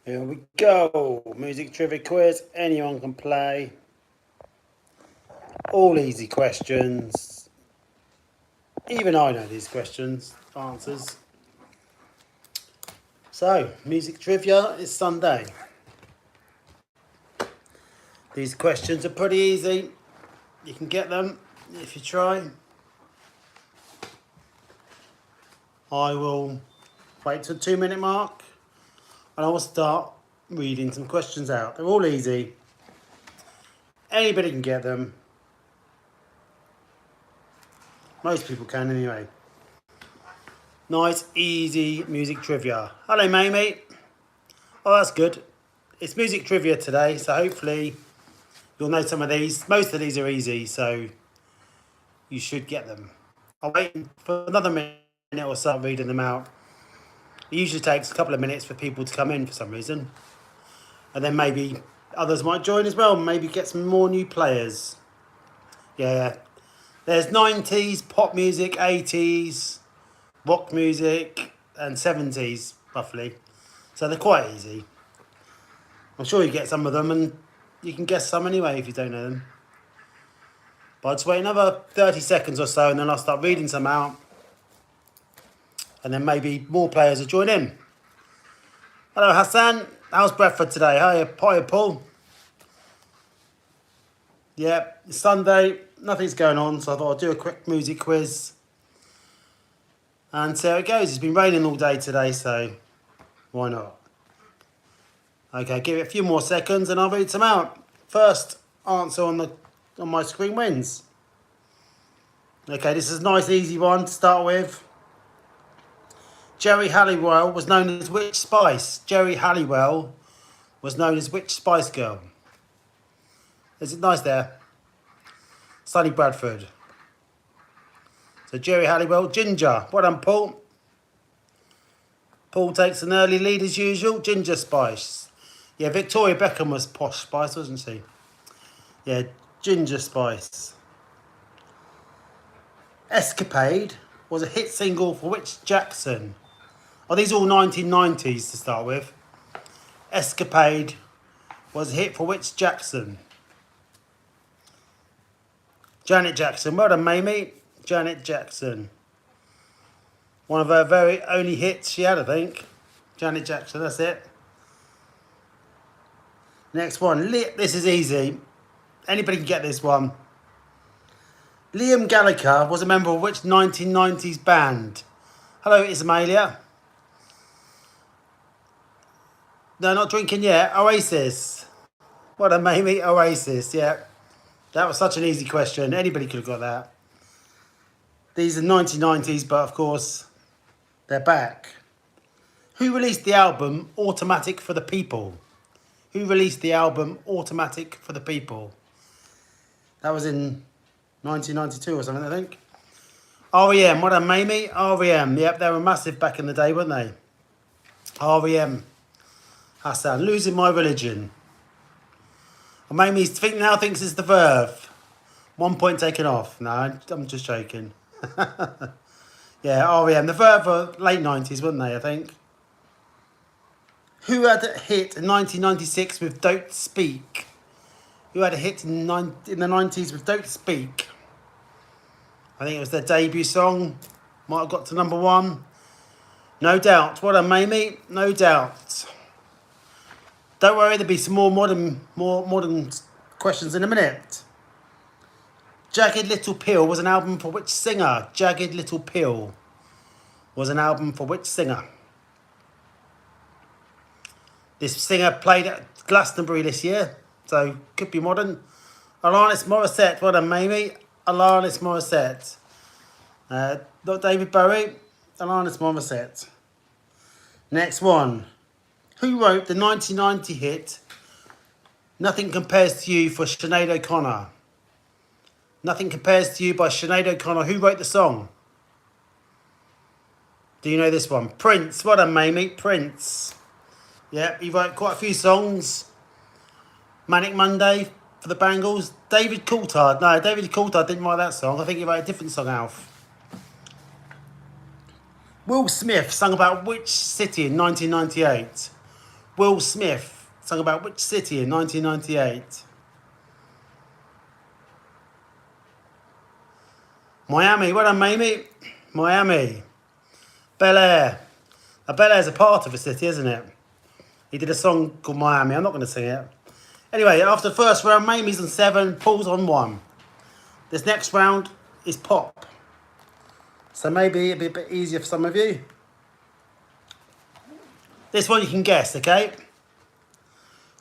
Here we go. Music trivia quiz. Anyone can play. All easy questions. Even I know these questions, answers. So, music trivia is Sunday. These questions are pretty easy. You can get them if you try. I will wait till the 2-minute mark and I will start reading some questions out. They're all easy. Anybody can get them. Most people can anyway. Nice, easy music trivia. Hello, Mamie. Oh, that's good. It's music trivia today, so hopefully you'll know some of these. Most of these are easy, so you should get them. I'll wait for another minute or so reading them out. It usually takes a couple of minutes for people to come in for some reason. And then maybe others might join as well. Maybe get some more new players. Yeah. There's 90s, pop music, 80s, rock music, and 70s, roughly. So they're quite easy. I'm sure you get some of them, and you can guess some anyway if you don't know them. But I'll just wait another 30 seconds or so, and then I'll start reading some out. And then maybe more players will join in. Hello, Hassan. How's Bradford today? Hi, Paul. Yeah, it's Sunday. Nothing's going on, so I thought I'd do a quick music quiz. And see how it goes. It's been raining all day today, so why not? Okay, give it a few more seconds and I'll read some out. First answer on my screen wins. Okay, this is a nice easy one to start with. Jerry Halliwell was known as which Spice? Jerry Halliwell was known as which Spice Girl? Is it nice there? Sunny Bradford. So Jerry Halliwell, Ginger. Well done, Paul. Paul takes an early lead as usual. Ginger Spice. Yeah, Victoria Beckham was Posh Spice, wasn't she? Yeah, Ginger Spice. Escapade was a hit single for which Jackson? Are these all 1990s to start with? Escapade was a hit for which Jackson? Janet Jackson. Well done, Mamie. Janet Jackson. One of her very only hits she had, I think. Janet Jackson, that's it. Next one. This is easy. Anybody can get this one. Liam Gallagher was a member of which 1990s band? Hello, Ismailia. No, not drinking yet. Oasis. Well done, Mamie. Oasis, yeah. That was such an easy question. Anybody could have got that. These are 1990s, but of course, they're back. Who released the album Automatic for the People? Who released the album Automatic for the People? That was in 1992 or something, I think. R.E.M. What a Mamie. R.E.M. Yep, they were massive back in the day, weren't they? R.E.M. Hassan. Losing my religion. And Mamie now thinks it's the Verve. 1 point taken off. No, I'm just joking. Yeah, R.E.M. The Verve were late 90s, weren't they, I think? Who had a hit in 1996 with Don't Speak? Who had a hit in the 90s with Don't Speak? I think it was their debut song. Might have got to number 1. No doubt. What a Mamie. No doubt. Don't worry, there'll be some more modern questions in a minute. Jagged Little Pill was an album for which singer? Jagged Little Pill was an album for which singer? This singer played at Glastonbury this year, so could be modern. Alanis Morissette, what a Mamie. Alanis Morissette. Not David Bowie, Alanis Morissette. Next one. Who wrote the 1990 hit Nothing Compares to You for Sinead O'Connor? Nothing Compares to You by Sinead O'Connor. Who wrote the song? Do you know this one? Prince. What a Mamie. Prince. Yeah, he wrote quite a few songs. Manic Monday for the Bangles. David Coulthard. No, David Coulthard didn't write that song. I think he wrote a different song, Alf. Will Smith sung about which city in 1998? Will Smith sung about which city in 1998? Miami. Well done, Mamie. Miami. Bel Air. Bel Air's a part of a city, isn't it? He did a song called Miami. I'm not going to sing it. Anyway, after the first round, Mamie's on 7, Paul's on 1. This next round is pop. So maybe it'll be a bit easier for some of you. This one you can guess, okay?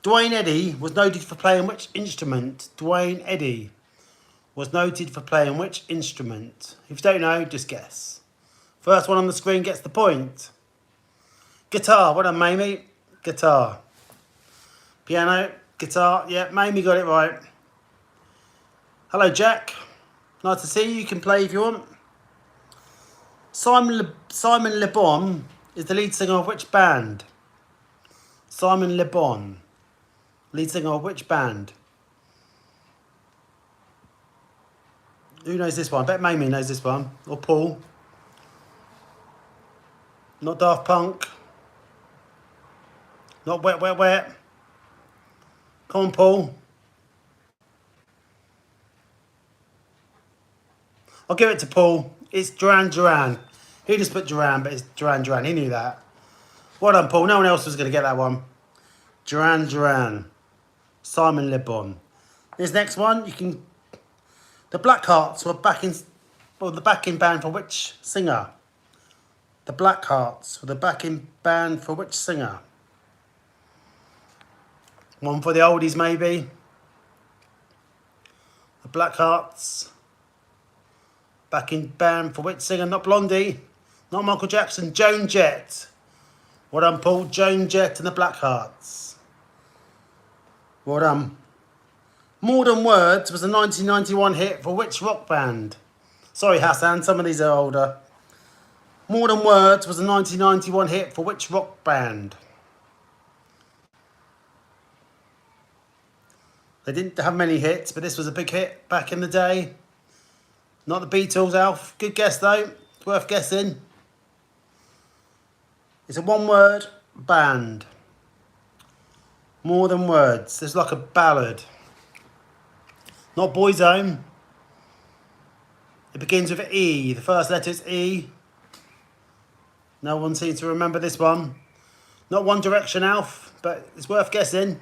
Dwayne Eddy was noted for playing which instrument? Dwayne Eddy was noted for playing which instrument? If you don't know, just guess. First one on the screen gets the point. Guitar. Well done, Mamie. Guitar. Piano. Guitar. Yeah, Mamie got it right. Hello, Jack. Nice to see you. You can play if you want. Simon Le Bon is the lead singer of which band? Simon Le Bon. Lead singer of which band? Who knows this one? I bet Mamie knows this one. Or Paul. Not Daft Punk. Not Wet Wet Wet. Come on, Paul. I'll give it to Paul. It's Duran Duran. He just put Duran, but it's Duran Duran. He knew that. Well done, Paul. No one else was going to get that one. Duran Duran. Simon Le Bon. This next one, you can... The Blackhearts were the backing band for which singer? The Blackhearts were the backing band for which singer? One for the oldies, maybe. The Blackhearts. Backing band for which singer? Not Blondie. Not Michael Jackson. Joan Jett. Well done, Paul. Joan Jett and the Blackhearts. Well done. More Than Words was a 1991 hit for which rock band? Sorry, Hassan, some of these are older. More Than Words was a 1991 hit for which rock band? They didn't have many hits, but this was a big hit back in the day. Not the Beatles, Alf. Good guess, though. It's worth guessing. It's a one-word band. More Than Words. It's like a ballad. Not Boyzone. It begins with E. The first letter is E. No one seems to remember this one. Not One Direction, Alf, but it's worth guessing.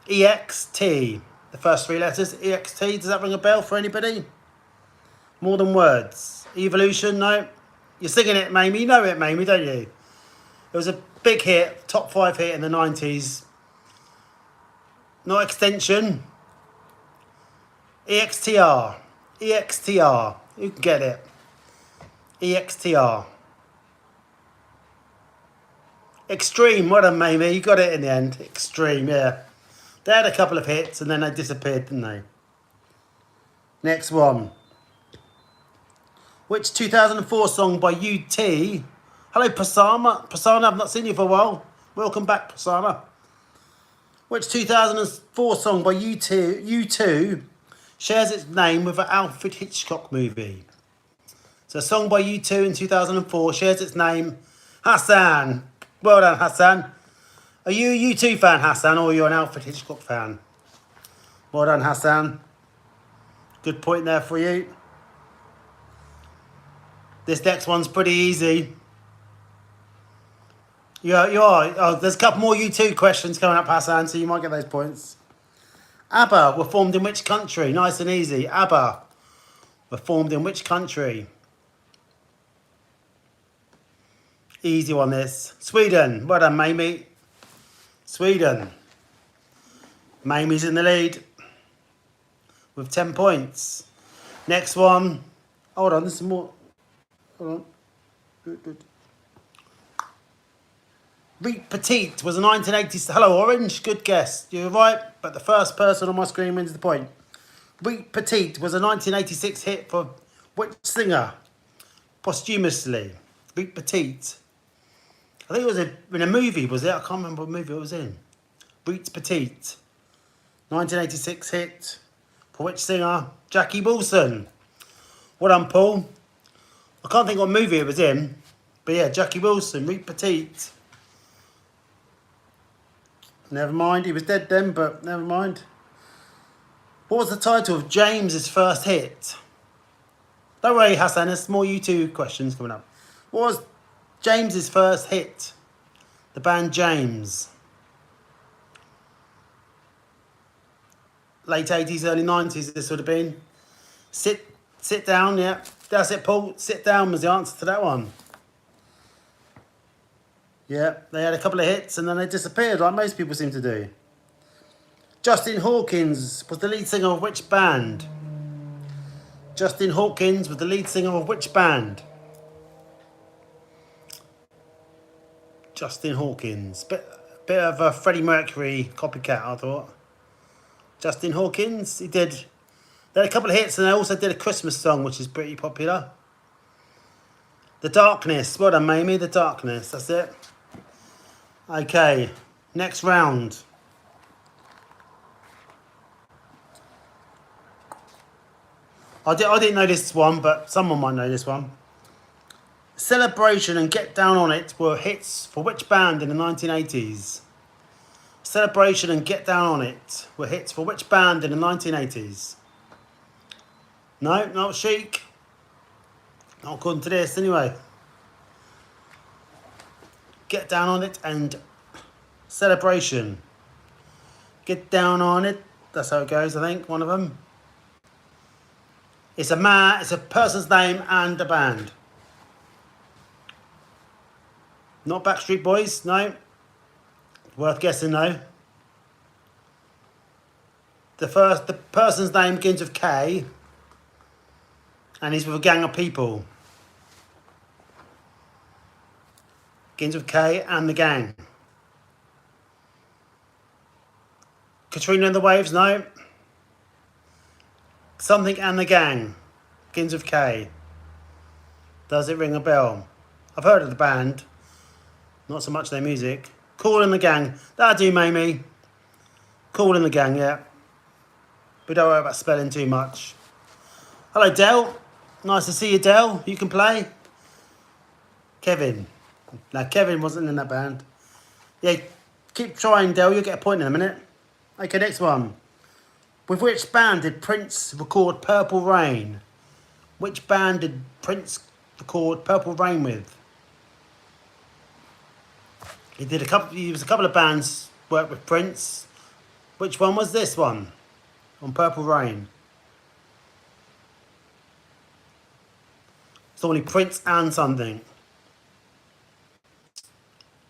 EXT. The first three letters. EXT. Does that ring a bell for anybody? More Than Words. Evolution, no. You're singing it, Mamie. You know it, Mamie, don't you? It was a big hit, top 5 hit in the 90s. Not Extension. EXTR. EXTR. You can get it. EXTR. Extreme. Well done, Mamie. You got it in the end. Extreme, yeah. They had a couple of hits and then they disappeared, didn't they? Next one. Which 2004 song by U2? Hello, Pasana. Pasana, I've not seen you for a while. Welcome back, Pasana. Which 2004 song by U2 shares its name with an Alfred Hitchcock movie? So a song by U2 in 2004 shares its name. Hassan. Well done, Hassan. Are you a U2 fan, Hassan, or are you an Alfred Hitchcock fan? Well done, Hassan. Good point there for you. This next one's pretty easy. You are. Oh, there's a couple more U2 questions coming up, Hassan, so you might get those points. ABBA were formed in which country? Nice and easy. ABBA were formed in which country? Easy one, this. Sweden. Well done, Mamie. Sweden. Mamie's in the lead with 10 points. Next one. Hold on, there's some more. Hold on. Reet Petite was a 1980s... Hello, Orange. Good guess. You're right, but the first person on my screen wins the point. Reet Petite was a 1986 hit for which singer? Posthumously. Reet Petite. I think it was in a movie, was it? I can't remember what movie it was in. Reet Petite. 1986 hit. For which singer? Jackie Wilson. Well done, Paul. I can't think what movie it was in. But yeah, Jackie Wilson, Reet Petite. Never mind, he was dead then, but never mind. What was the title of James's first hit? Don't worry, Hassan, there's more U2 questions coming up. What was James's first hit? The band James. Late 80s, early 90s this would have been. Sit down, yeah. That's it, Paul. Sit down was the answer to that one. Yeah, they had a couple of hits and then they disappeared like most people seem to do. Justin Hawkins was the lead singer of which band? Justin Hawkins was the lead singer of which band? Justin Hawkins. Bit of a Freddie Mercury copycat, I thought. Justin Hawkins, they had a couple of hits and they also did a Christmas song which is pretty popular. The Darkness. Well done, Mamie. The Darkness. That's it. Okay, next round. I didn't know this one, but someone might know this one. Celebration and Get Down On It were hits for which band in the 1980s? Celebration and Get Down On It were hits for which band in the 1980s? No, not Chic. Not according to this, anyway. Get Down On It and Celebration. Get Down On It. That's how it goes, I think, one of them. It's a person's name and a band. Not Backstreet Boys, no. Worth guessing, though. The person's name begins with K. And he's with a gang of people. Begins with K and the gang. Katrina and the Waves, no. Something and the Gang. Begins with K. Does it ring a bell? I've heard of the band. Not so much their music. Kool and the Gang. That'll do, Mamie. Kool and the Gang, yeah. We don't worry about spelling too much. Hello, Del. Nice to see you, Del. You can play. Kevin. No, Kevin wasn't in that band. Yeah, keep trying, Del. You'll get a point in a minute. Okay, next one. With which band did Prince record Purple Rain? Which band did Prince record Purple Rain with? He was a couple of bands worked with Prince. Which one was this one? On Purple Rain. It's only Prince and something.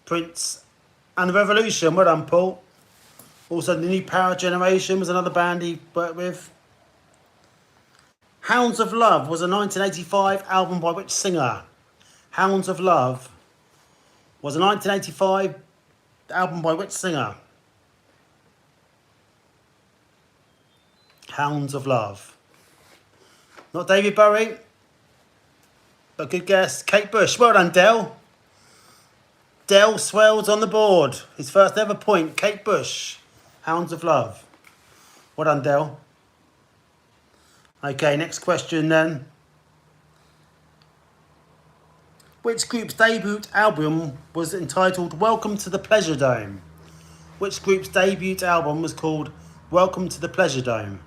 Prince and the Revolution. Well done, Paul. Also, the New Power Generation was another band he worked with. Hounds of Love was a 1985 album by which singer? Hounds of Love was a 1985 album by which singer? Hounds of Love. Not David Bowie, but good guess. Kate Bush. Well done, Del. Del swells on the board. His first ever point. Kate Bush. Hounds of Love. Well done, Del. Okay, next question then. Which group's debut album was entitled Welcome to the Pleasure Dome? Which group's debut album was called Welcome to the Pleasure Dome?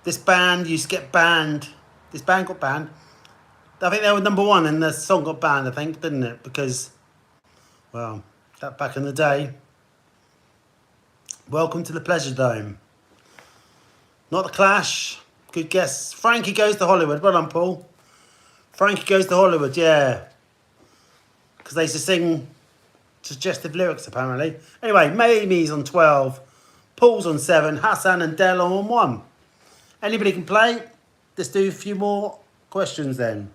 This band used to get banned. This band got banned. I think they were number one and the song got banned, I think, didn't it? Because, well, that back in the day. Welcome to the Pleasure Dome. Not the Clash. Good guess. Frankie Goes to Hollywood. Well done, Paul. Frankie Goes to Hollywood, yeah. Because they used to sing suggestive lyrics, apparently. Anyway, Mamie's on 12. Paul's on 7. Hassan and Del are on 1. Anybody can play? Let's do a few more questions then.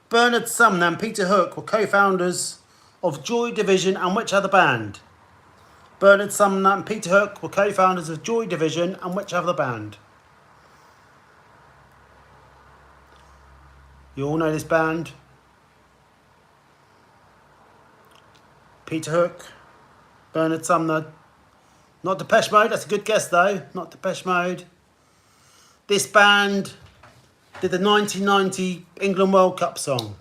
Bernard Sumner and Peter Hook were co-founders of Joy Division and which other band? Bernard Sumner and Peter Hook were co-founders of Joy Division and which other band? You all know this band. Peter Hook, Bernard Sumner. Not Depeche Mode, that's a good guess though. Not Depeche Mode. This band did the 1990 England World Cup song.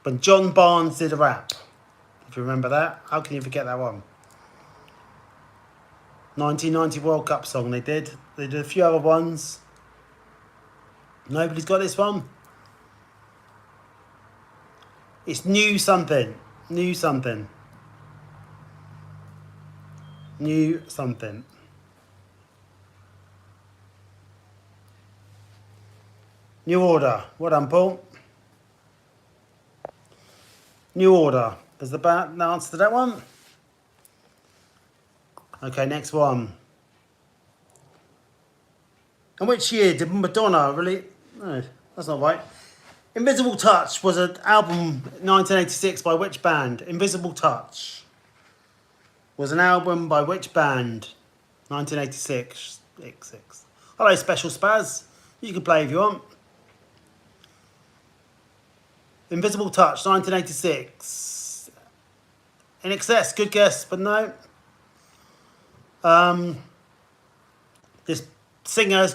When John Barnes did a rap. if you remember that. How can you forget that one? 1990 World Cup song they did. They did a few other ones. Nobody's got this one. It's New Something. New Something. New Something. New Order. Well done, Paul. New Order. Is the answer to that one? Okay, next one. In which year did Madonna really... No, that's not right. Invisible Touch was an album 1986 by which band? Invisible Touch was an album by which band? 1986. Hello, Special Spaz. You can play if you want. Invisible Touch, 1986. In Excess, good guess, but no. The singer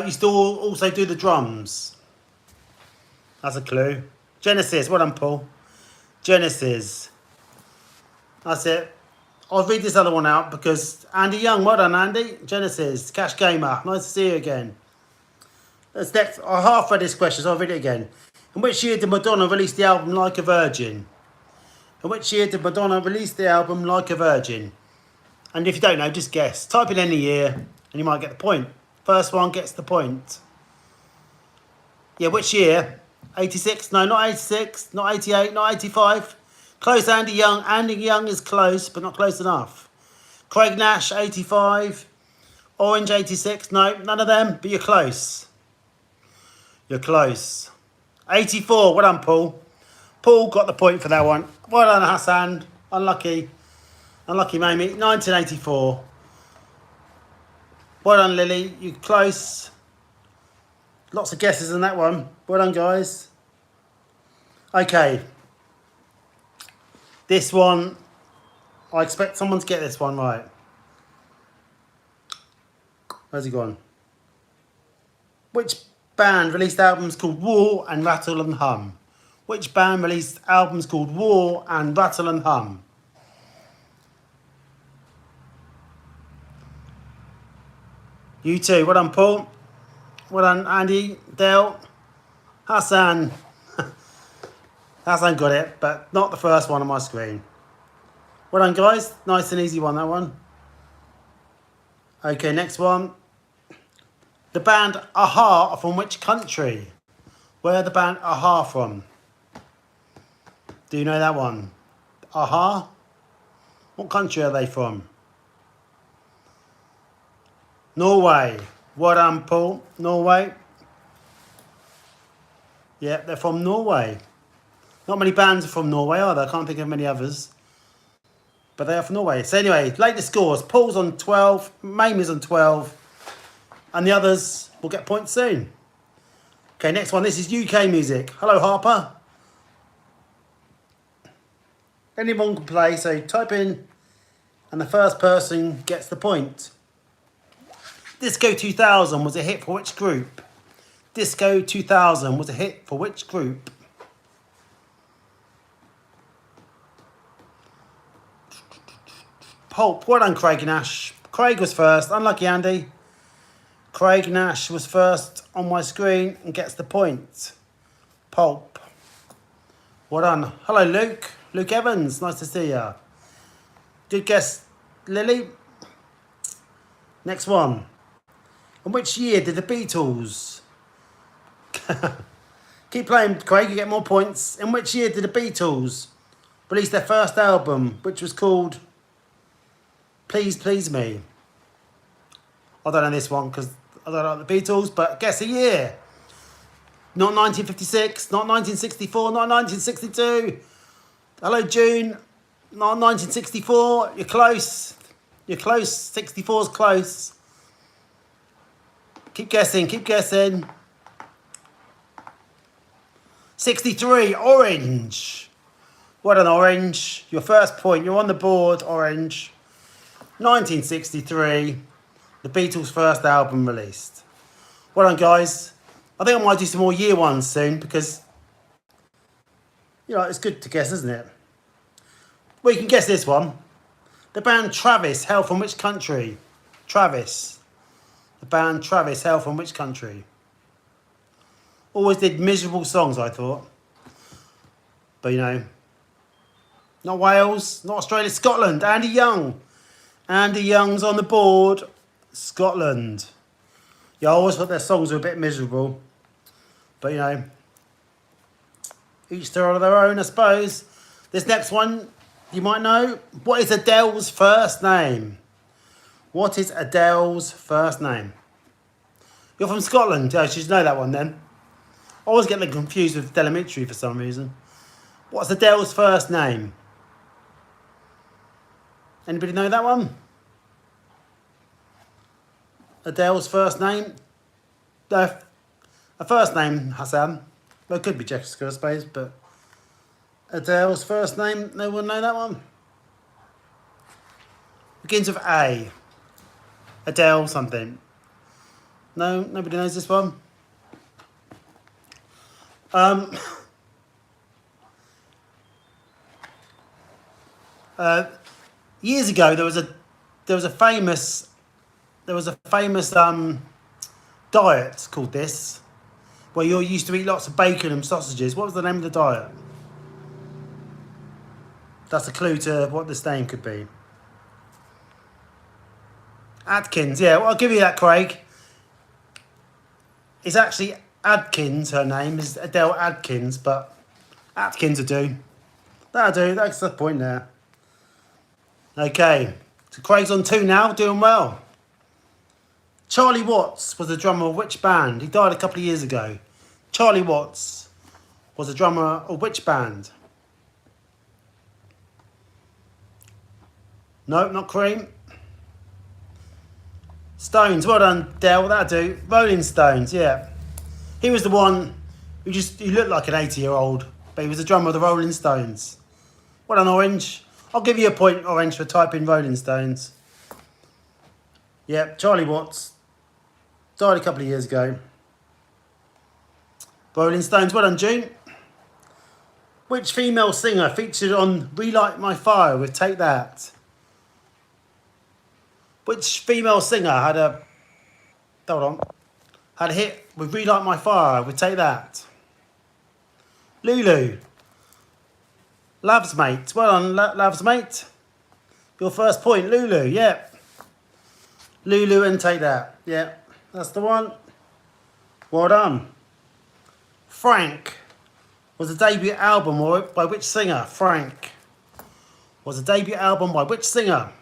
used to also do the drums. That's a clue. Genesis, well done, Paul. Genesis. That's it. I'll read this other one out because Andy Young, well done, Andy. Genesis, Cash Gamer, nice to see you again. Let's next. I half read this question, so I'll read it again. In which year did Madonna release the album Like a Virgin? In which year did Madonna release the album Like a Virgin? And if you don't know, just guess. Type in any year and you might get the point. First one gets the point. Yeah, which year? 86? No, not 86. Not 88. Not 85. Close, Andy Young. Andy Young is close, but not close enough. Craig Nash, 85. Orange, 86. No, none of them, but you're close. You're close. 84. Well done, Paul. Paul got the point for that one. Well done, Hassan. Unlucky. Unlucky, Mamie. 1984. Well done, Lily. You're close. Lots of guesses in that one. Well done, guys. Okay. This one, I expect someone to get this one right. Where's he gone? Which band released albums called War and Rattle and Hum? Which band released albums called War and Rattle and Hum? You too. Well done, Paul. Well done, Andy, Dale, Hassan. Hassan got it, but not the first one on my screen. Well done, guys. Nice and easy one, that one. Okay, next one. The band Aha are from which country? Where are the band Aha from? Do you know that one? Aha? What country are they from? Norway. Well done, Paul. Norway. Yeah, they're from Norway. Not many bands are from Norway, are there? I can't think of many others. But they are from Norway. So anyway, latest scores. Paul's on 12. Mamie's on 12. And the others will get points soon. Okay, next one. This is UK music. Hello, Harper. Anyone can play, so type in and the first person gets the point. Disco 2000 was a hit for which group? Disco 2000 was a hit for which group? Pulp. Well done, Craig Nash. Craig was first. Unlucky, Andy. Craig Nash was first on my screen and gets the point. Pulp. Well done. Hello, Luke. Luke Evans. Nice to see you. Good guess, Lily. Next one. In which year did the Beatles... Keep playing, Craig, you get more points. In which year did the Beatles release their first album, which was called Please Please Me? I don't know this one because I don't like the Beatles, but guess a year. Not 1956, not 1964, not 1962. Hello, June. Not 1964. You're close. You're close. 64's close. Keep guessing, keep guessing. 63, Orange. What an Orange. Your first point. You're on the board, Orange. 1963. The Beatles' first album released. Well done, guys. I think I might do some more year ones soon because, you know, it's good to guess, isn't it? Well, you can guess this one. The band Travis hail from which country? Travis. The band Travis hail from which country? Always did miserable songs, I thought. But you know, not Wales, not Australia, Scotland. Andy Young. Andy Young's on the board. Scotland. Yeah, I always thought their songs were a bit miserable. But you know, each to their own, I suppose. This next one, you might know. What is Adele's first name? What is Adele's first name? You're from Scotland. Yeah, you should know that one then. I always get them confused with Delamitri for some reason. What's Adele's first name? Anybody know that one? Adele's first name? Her first name, Hassan. Well, it could be Jessica, I suppose, but Adele's first name, no one know that one? Begins with A. Adele something. No, nobody knows this one. Years ago, there was a famous diet called this, where you used to eat lots of bacon and sausages. What was the name of the diet? That's a clue to what this name could be. Atkins, yeah, well, I'll give you that, Craig. It's actually Adkins, her name is Adele Adkins, but Atkins will do. That'll do, that's the point there. Okay, so Craig's on 2 now, doing well. Charlie Watts was the drummer of which band? He died a couple of years ago. Charlie Watts was the drummer of which band? No, not Cream. Stones, well done, Del, that'll do. Rolling Stones, yeah. He was the one who looked like an 80-year-old, but he was the drummer of the Rolling Stones. Well done, Orange. I'll give you a point, Orange, for typing Rolling Stones. Yeah, Charlie Watts. Died a couple of years ago. Rolling Stones, well done, June. Which female singer featured on Relight My Fire with Take That? Which female singer had a hit with Relight My Fire with Take That? Lulu. Lav's Mate. Well done, Lav's Mate. Your first point, Lulu, yeah. Lulu and Take That. Yeah, that's the one. Well done. Frank was a debut album by which singer? Frank was a debut album by which singer?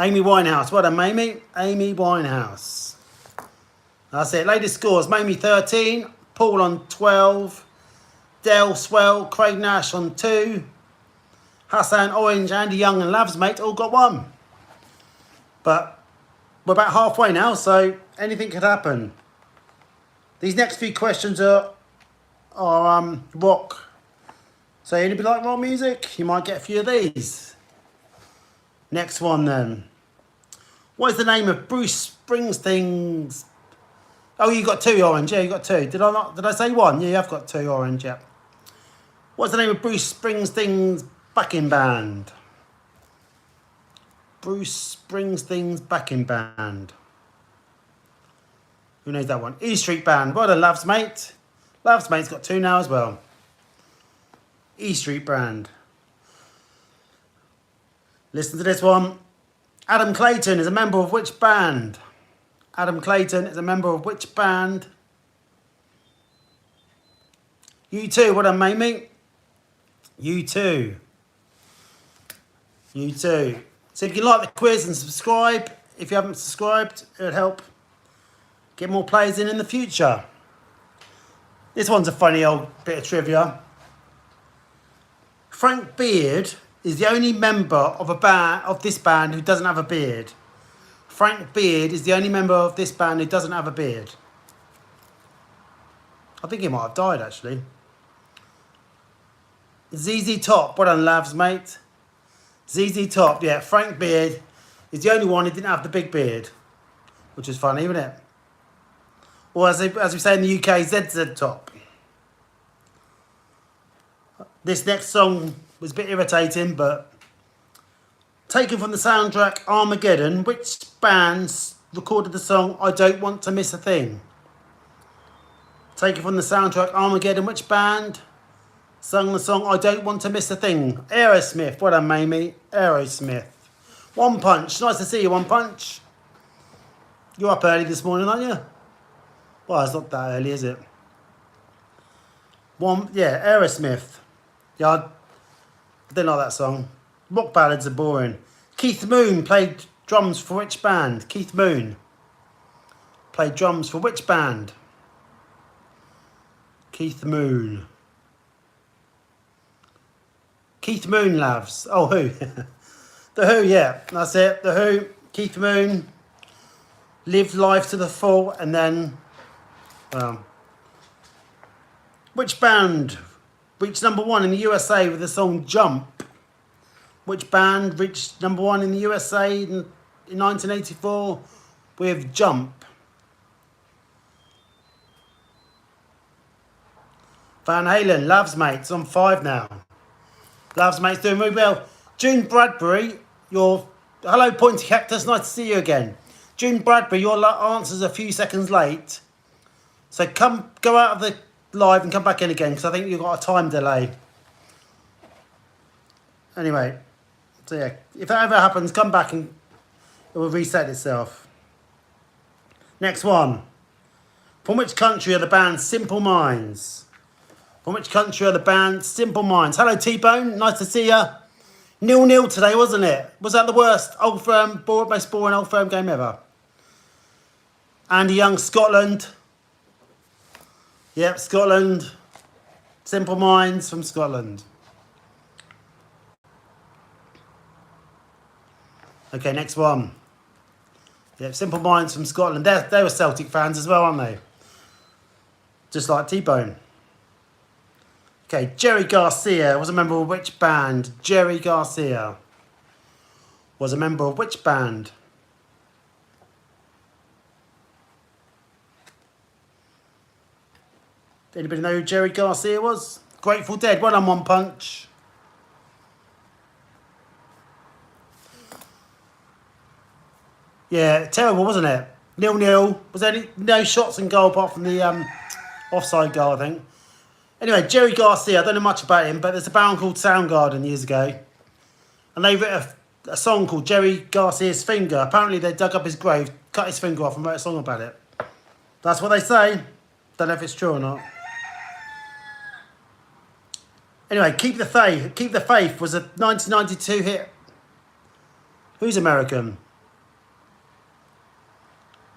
Amy Winehouse. Well done, Mamie. Amy Winehouse. That's it. Latest scores. Mamie 13. Paul on 12. Del Swell. Craig Nash on 2. Hassan, Orange, Andy Young and Lav's Mate all got 1. But we're about halfway now, so anything could happen. These next few questions are rock. So anybody like rock music? You might get a few of these. Next one then. What is the name of Bruce Springsteen's... Oh, you got 2, Orange. Yeah, you got 2. Did I say 1? Yeah, you have got 2, Orange, yeah. What's the name of Bruce Springsteen's backing band? Bruce Springsteen's backing band. Who knows that one? E Street Band. Well done, Lav's Mate. Lav's Mate's got 2 now as well. E Street Band. Listen to this one. Adam Clayton is a member of which band? Adam Clayton is a member of which band? U2. Well done, Mamie. U2. U2. So if you like the quiz and subscribe, if you haven't subscribed, it would help get more players in the future. This one's a funny old bit of trivia. Frank Beard is the only member of this band who doesn't have a beard. Frank Beard is the only member of this band who doesn't have a beard. I think he might have died, actually. ZZ Top. Well done, Lav's Mate. ZZ Top, yeah. Frank Beard is the only one who didn't have the big beard. Which is funny, isn't it? Or as we say in the UK, ZZ Top. This next song was a bit irritating, but taken from the soundtrack Armageddon, which bands recorded the song I Don't Want to Miss a Thing? Taken from the soundtrack Armageddon, which band sung the song I Don't Want to Miss a Thing? Aerosmith. Well done, Mamie. Aerosmith. One Punch. Nice to see you, One Punch. You're up early this morning, aren't you? Well, it's not that early, is it? Aerosmith. Yeah, I didn't like that song. Rock ballads are boring. Keith Moon played drums for which band? Keith Moon played drums for which band? Keith Moon. Keith Moon, loves. Oh, Who? The Who, yeah. That's it. The Who. Keith Moon lived life to the full, and then... which band reached #1 in the USA with the song Jump? Which band reached #1 in the USA in 1984 with Jump? Van Halen, Loves Mates, on 5 now. Loves Mates doing really well. June Bradbury, hello Pointy Cactus, nice to see you again. June Bradbury, your answer's a few seconds late. So go out of the live and come back in again, because I think you've got a time delay. Anyway, so yeah, if that ever happens, come back and it will reset itself. Next one. From which country are the band Simple Minds? From which country are the band Simple Minds? Hello T-Bone, nice to see you. 0-0 today, wasn't it? Was that the worst most boring Old Firm game ever? Andy Young, Scotland. Yep, Scotland. Simple Minds from Scotland. Okay, next one. Yep, Simple Minds from Scotland. They were Celtic fans as well, aren't they? Just like T-Bone. Okay, Jerry Garcia was a member of which band? Jerry Garcia was a member of which band? Anybody know who Jerry Garcia was? Grateful Dead. Well done, One Punch. Yeah, terrible, wasn't it? 0-0. Was there no shots and goal apart from the offside goal, I think. Anyway, Jerry Garcia, I don't know much about him, but there's a band called Soundgarden years ago. And they wrote a song called Jerry Garcia's Finger. Apparently they dug up his grave, cut his finger off and wrote a song about it. That's what they say. Don't know if it's true or not. Anyway, Keep the Faith. Keep the Faith was a 1992 hit. Who's American?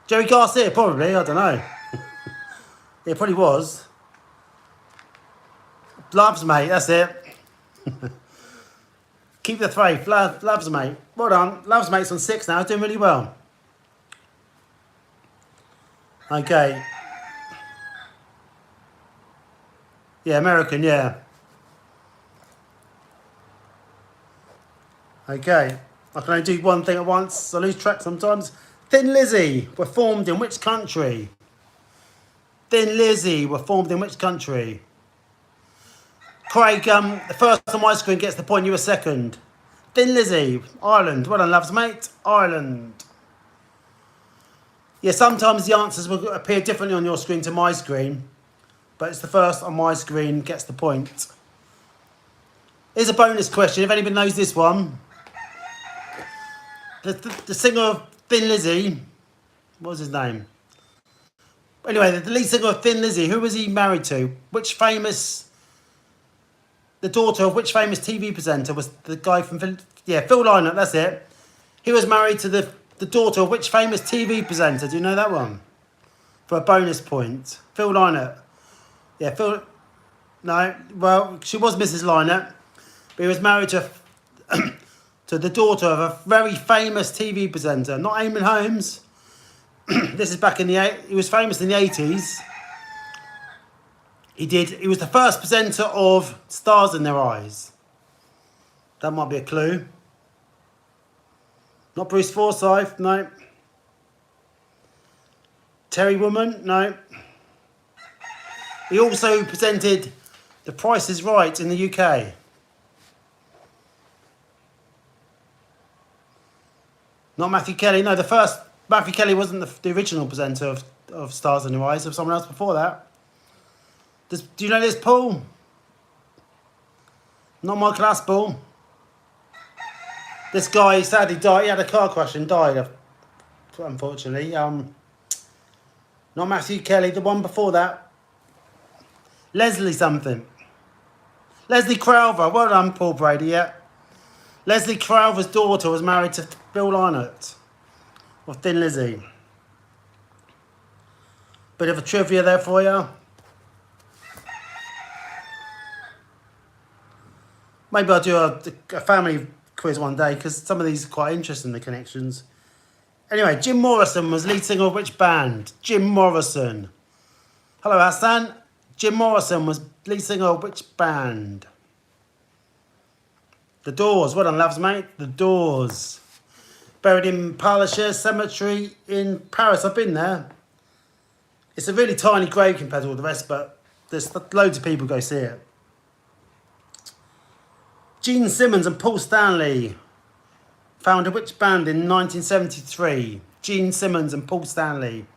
Jerry Garcia, probably. I don't know. It probably was. Loves Mate, that's it. Keep the Faith. Loves Mate. Well done. Loves Mate's on 6 now. Doing really well. Okay. Yeah, American, yeah. Okay. I can only do one thing at once. I lose track sometimes. Thin Lizzy were formed in which country? Thin Lizzy were formed in which country? Craig, the first on my screen gets the point. You were second. Thin Lizzy, Ireland. Well done, Loves Mate. Ireland. Yeah, sometimes the answers will appear differently on your screen to my screen, but it's the first on my screen gets the point. Here's a bonus question. If anybody knows this one. The singer of Thin Lizzy, what was his name? Anyway, the lead singer of Thin Lizzy, who was he married to? The daughter of which famous TV presenter was the guy from... Yeah, Phil Lynott, that's it. He was married to the daughter of which famous TV presenter? Do you know that one? For a bonus point. Phil Lynott. Yeah, Phil... No, well, she was Mrs. Lynott. But he was married to... to the daughter of a very famous TV presenter. Not Eamon Holmes. This is back in the... He was famous in the 80s. He was the first presenter of Stars in Their Eyes. That might be a clue. Not Bruce Forsyth, no. Terry Woman, no. He also presented The Price is Right in the UK. Not Matthew Kelly. No, the first Matthew Kelly wasn't the original presenter of Stars in the Rise. Of someone else before that. Do you know this, Paul? Not Michael Aspel. This guy sadly died. He had a car crash and died, unfortunately. Not Matthew Kelly. The one before that. Leslie something. Leslie Crowther. Well done, Paul Brady. Yeah. Leslie Crowther's daughter was married to Bill Lynott. Or Thin Lizzy. Bit of a trivia there for you. Maybe I'll do a family quiz one day because some of these are quite interesting, the connections. Anyway, Jim Morrison was lead singer of which band? Jim Morrison. Hello, Hassan. Jim Morrison was lead singer of which band? The Doors. Well done, loves, mate. The Doors. Buried in Père Lachaise Cemetery in Paris. I've been there. It's a really tiny grave compared to all the rest, but there's loads of people go see it. Gene Simmons and Paul Stanley founded which band in 1973? Gene Simmons and Paul Stanley.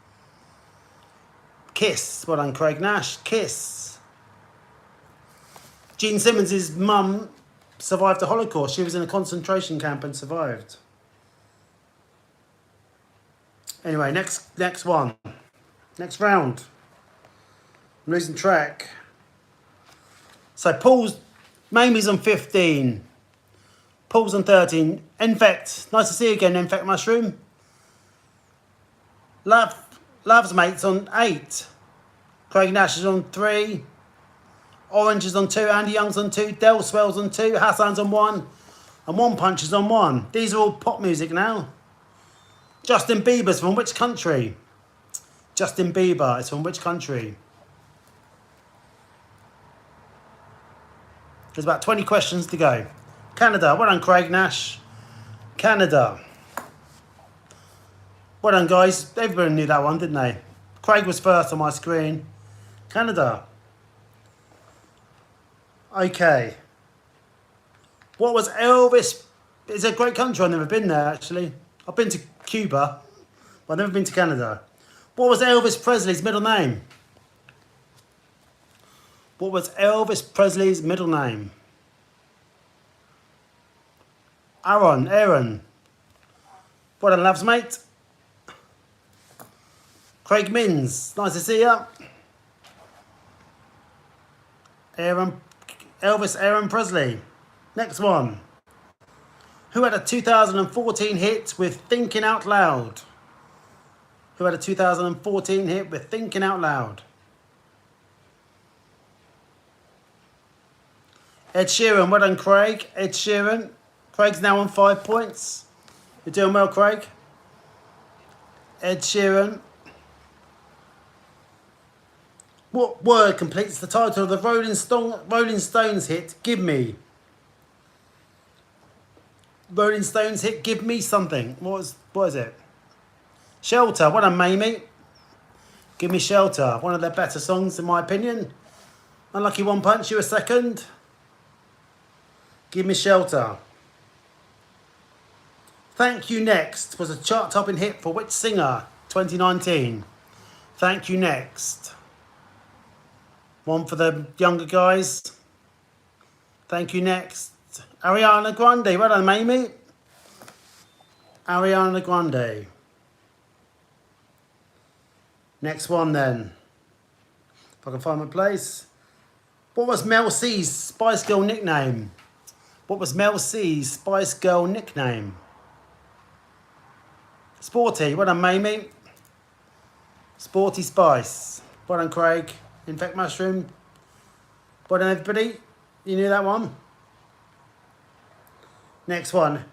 Kiss. Well done, Craig Nash. Kiss. Gene Simmons' mum survived the Holocaust. She was in a concentration camp and survived. Anyway, next one. Next round. I'm losing track. So Mamie's on 15. Paul's on 13. Infect. Nice to see you again, Infect Mushroom. Love's Mate's on 8. Craig Nash is on 3. Orange is on 2. Andy Young's on 2. Del Swell's on 2. Hassan's on 1. And One Punch is on 1. These are all pop music now. Justin Bieber's from which country? Justin Bieber is from which country? There's about 20 questions to go. Canada. Well done, Craig Nash. Canada. Well done, guys. Everybody knew that one, didn't they? Craig was first on my screen. Canada. Okay. What was Elvis? It's a great country. I've never been there, actually. I've been to Cuba, but I've never been to Canada. What was Elvis Presley's middle name? What was Elvis Presley's middle name? Aaron. Well done, loves, mate. Craig Minns, nice to see you. Elvis Aaron Presley. Next one. Who had a 2014 hit with Thinking Out Loud? Who had a 2014 hit with Thinking Out Loud? Ed Sheeran. Well done, Craig. Ed Sheeran. Craig's now on 5 points. You're doing well, Craig. Ed Sheeran. What word completes the title of the Rolling Stones hit Give Me? Rolling Stones hit Give Me Something. What is it? Shelter. Well done, Mamie. Give Me Shelter. One of their better songs, in my opinion. Unlucky One Punch, you a second. Give Me Shelter. Thank You Next was a chart-topping hit for which singer? 2019. Thank You Next. One for the younger guys. Thank You Next. Ariana Grande. Well done, Mamie. Ariana Grande. Next one then. If I can find my place. What was Mel C's Spice Girl nickname? What was Mel C's Spice Girl nickname? Sporty. Well done, Mamie. Sporty Spice. Well done, Craig. Infect Mushroom. Well done, everybody. You knew that one? Next one.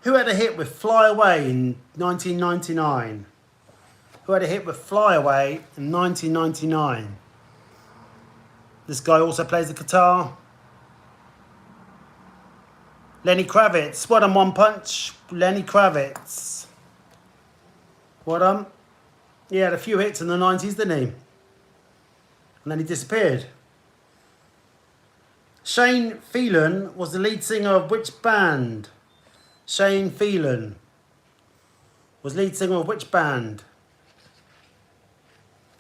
Who had a hit with Fly Away in 1999? Who had a hit with Fly Away in 1999? This guy also plays the guitar. Lenny Kravitz. Well done, One Punch. Lenny Kravitz. Well done. He had a few hits in the 90s, didn't he? And then he disappeared. Shane Phelan was the lead singer of which band? Shane Phelan was lead singer of which band?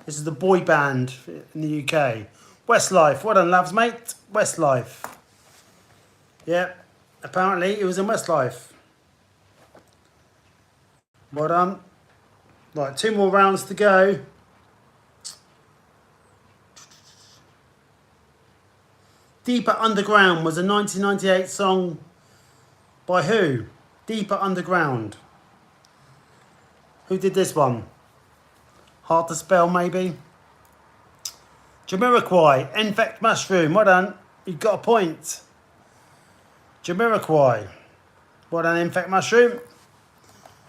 This is the boy band in the UK. Westlife. Well done, Lavs, mate. Westlife. Yeah, apparently it was in Westlife. Well done. Right, 2 more rounds to go. Deeper Underground was a 1998 song by who? Deeper Underground. Who did this one? Hard to spell, maybe. Jamiroquai, Infect Mushroom. Well done. You've got a point. Jamiroquai. Well done, Infect Mushroom.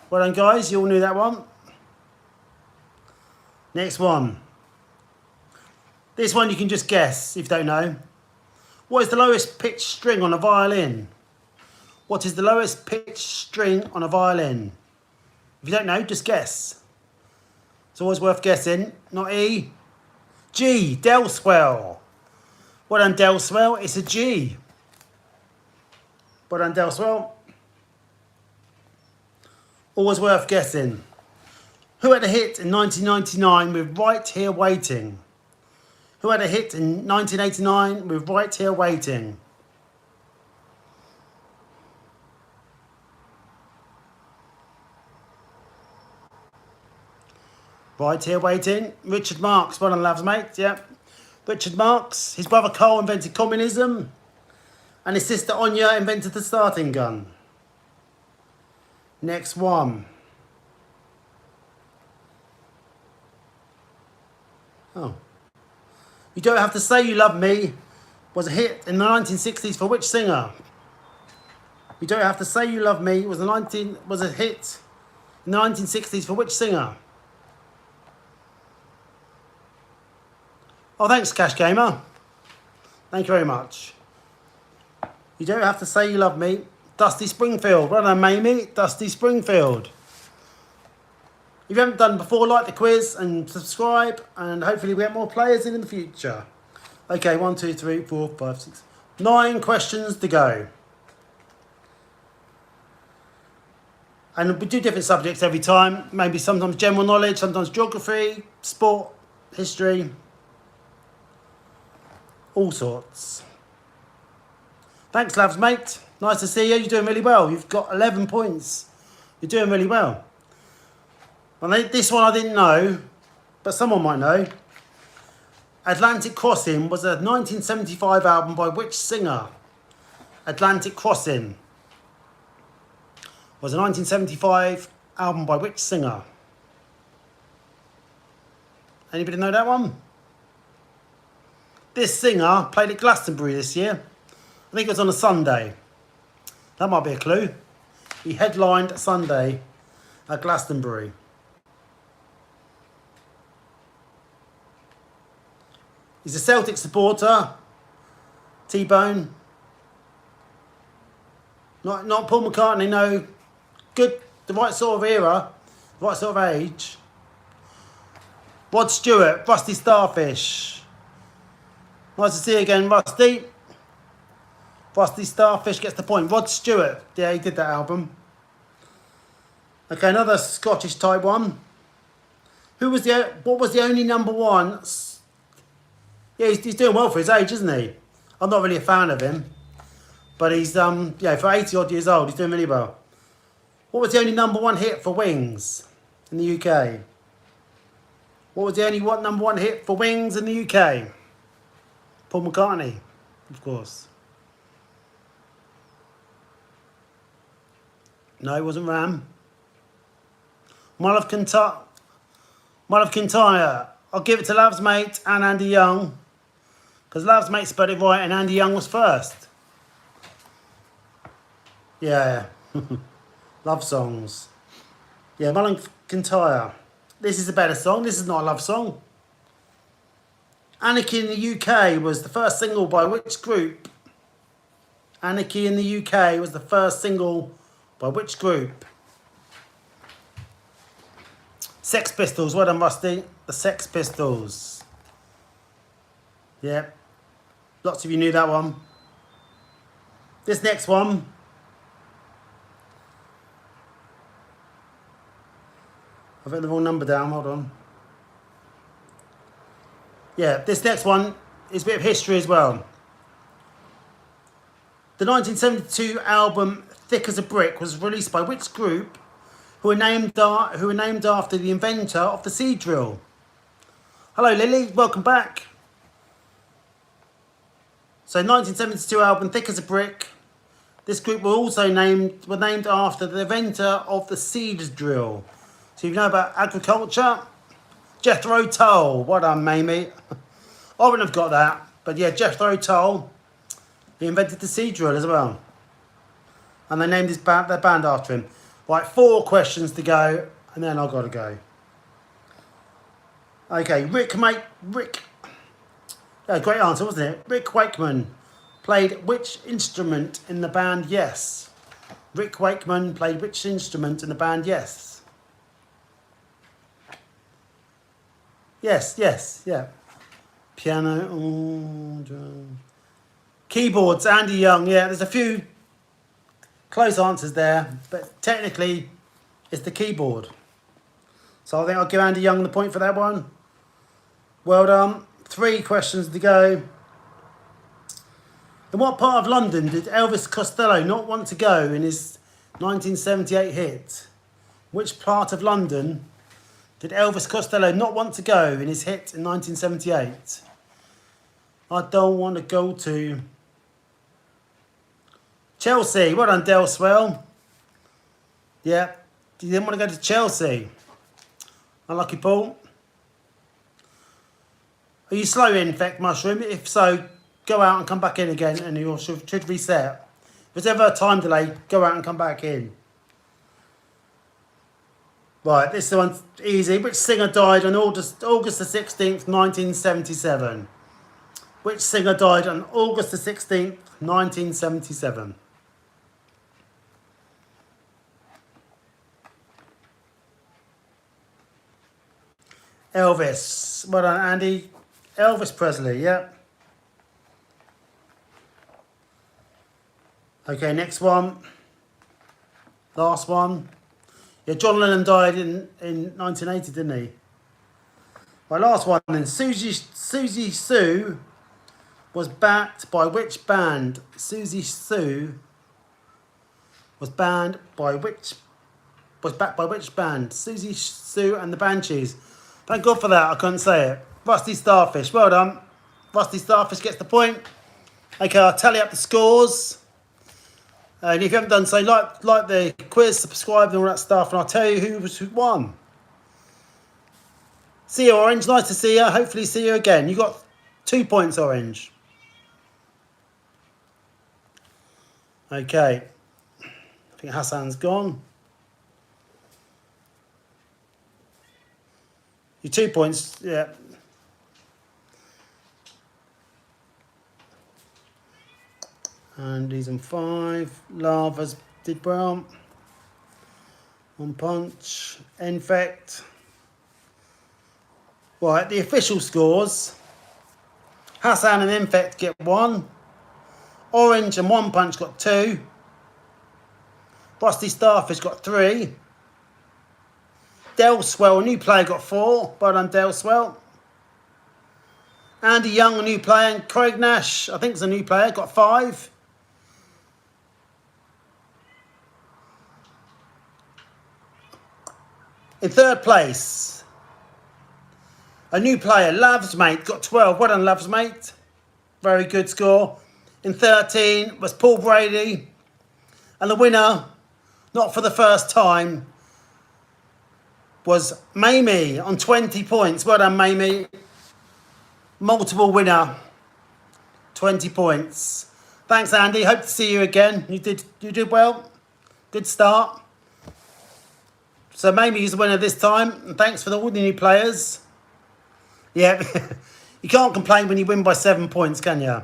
Well done, guys. You all knew that one. Next one. This one you can just guess if you don't know. What is the lowest pitched string on a violin? What is the lowest pitched string on a violin? If you don't know, just guess. It's always worth guessing. Not E. G. Del swell. Well done, Del swell. It's a G. Well done, Del swell. Always worth guessing. Who had a hit in 1999 with Right Here Waiting? Who had a hit in 1989 with Right Here Waiting? Right Here Waiting. Richard Marx. Well done, Lavs, mate. Yeah. Richard Marx. His brother Carl invented communism. And his sister Anya invented the starting gun. Next one. Oh. You Don't Have to Say You Love Me was a hit in the 1960s for which singer? You Don't Have to Say You Love Me was a hit in the 1960s for which singer? Oh, thanks, Cash Gamer. Thank you very much. You Don't Have to Say You Love Me. Dusty Springfield. Well done, Mamie. Dusty Springfield. If you haven't done before, like the quiz and subscribe, and hopefully we get more players in the future. Okay, 1, 2, 3, 4, 5, 6, 9 questions to go. And we do different subjects every time. Maybe sometimes general knowledge, sometimes geography, sport, history, all sorts. Thanks, Lavs, mate. Nice to see you. You're doing really well. You've got 11 points. You're doing really well. And this one I didn't know, but someone might know. Atlantic Crossing was a 1975 album by which singer? Atlantic Crossing was a 1975 album by which singer? Anybody know that one? This singer played at Glastonbury this year. I think it was on a Sunday. That might be a clue. He headlined Sunday at Glastonbury. He's a Celtic supporter. T-Bone. Not Paul McCartney, no. Good, the right sort of era, the right sort of age. Rod Stewart, Rusty Starfish. Nice to see you again, Rusty. Rusty Starfish gets the point. Rod Stewart, yeah, he did that album. Okay, another Scottish type one. What was the only number one? Yeah, he's doing well for his age, isn't he? I'm not really a fan of him. But he's, yeah, for 80 odd years old, he's doing really well. What was the only number one hit for Wings in the UK? What was the only number one hit for Wings in the UK? Paul McCartney, of course. No, it wasn't Ram. Mull of Kintyre. I'll give it to Lavs Mate and Andy Young. Because Lavs Mate spelled it right and Andy Young was first. Yeah. Love songs. Yeah, Mull of Kintyre. This is a better song. This is not a love song. Anarchy in the UK was the first single by which group? Anarchy in the UK was the first single by which group? Sex Pistols. Well done, Rusty. The Sex Pistols. Yeah. Lots of you knew that one. This next one. I've written the wrong number down, hold on. Yeah, this next one is a bit of history as well. The 1972 album Thick as a Brick was released by which group who were named after the inventor of the seed drill? Hello Lily, welcome back. So 1972 album Thick as a Brick. This group were also named after the inventor of the seed drill. So you know about agriculture? Jethro Tull. Well done, Mamie. I wouldn't have got that. But yeah, Jethro Tull. He invented the seed drill as well. And they named their band after him. Right, 4 questions to go. And then I've got to go. Okay, Rick. Yeah, great answer, wasn't it? Rick Wakeman played which instrument in the band Yes? Rick Wakeman played which instrument in the band Yes? Yes, yeah. Piano, drum. Keyboards, Andy Young. Yeah, there's a few close answers there, but technically it's the keyboard. So I think I'll give Andy Young the point for that one. Well done. 3 questions to go. In what part of London did Elvis Costello not want to go in his 1978 hit? Which part of London did Elvis Costello not want to go in his hit in 1978? I don't want to go to Chelsea. Well done, Del Swell. Yeah, you didn't want to go to Chelsea. Unlucky Paul. Are you slow in, Infect Mushroom? If so, go out and come back in again and you should reset. If there's ever a time delay, go out and come back in. Right, this one's easy. Which singer died on August the 16th, 1977? Which singer died on August the 16th, 1977? Elvis. Well done, Andy. Elvis Presley, yeah. Okay, next one. Last one. Yeah, John Lennon died in 1980, didn't he? My last one then. Susie Sue was backed by which band? Susie Sue was backed by which band? Susie Sue and the Banshees. Thank God for that, I couldn't say it. Rusty Starfish, well done. Rusty Starfish gets the point. Okay, I'll tally up the scores. And if you haven't done so, like the quiz, subscribe and all that stuff, and I'll tell you who won. See you, Orange. Nice to see you. Hopefully see you again. You got 2 points, Orange. Okay. I think Hassan's gone. Your 2 points, yeah. And he's on 5. Lava's did well. 1 punch. Infect. Right, the official scores. Hassan and Infect get 1. Orange and 1 punch got 2. Rusty Starfish got 3. Del Swell, a new player, got 4. Well done, Del Swell. Andy Young, a new player, and Craig Nash, I think is a new player, got 5. In 3rd place, a new player, Loves Mate, got 12. Well done, Loves Mate. Very good score. In 13 was Paul Brady. And the winner, not for the first time, was Mamie on 20 points. Well done, Mamie. Multiple winner. 20 points. Thanks, Andy. Hope to see you again. You did well. Good start. So Mamie is the winner this time. And thanks for all the new players. Yeah, you can't complain when you win by 7 points, can you?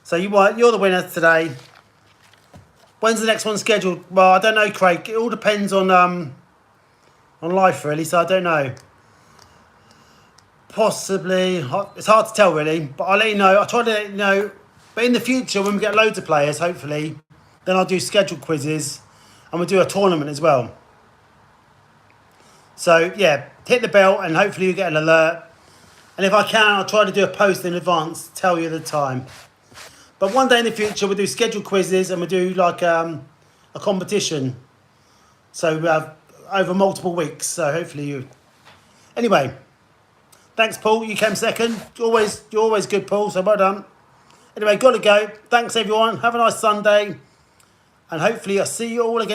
So you're the winner today. When's the next one scheduled? Well, I don't know, Craig. It all depends on life, really. So I don't know. Possibly. It's hard to tell, really. But I'll let you know. I'll try to let you know But in the future, when we get loads of players, hopefully, then I'll do scheduled quizzes and we'll do a tournament as well. So, yeah, hit the bell and hopefully you get an alert. And if I can, I'll try to do a post in advance to tell you the time. But one day in the future, we'll do scheduled quizzes and we'll do like a competition. So we have over multiple weeks. So hopefully you... Anyway, thanks, Paul. You came second. You're always good, Paul. So well done. Anyway, got to go. Thanks, everyone. Have a nice Sunday. And hopefully I'll see you all again.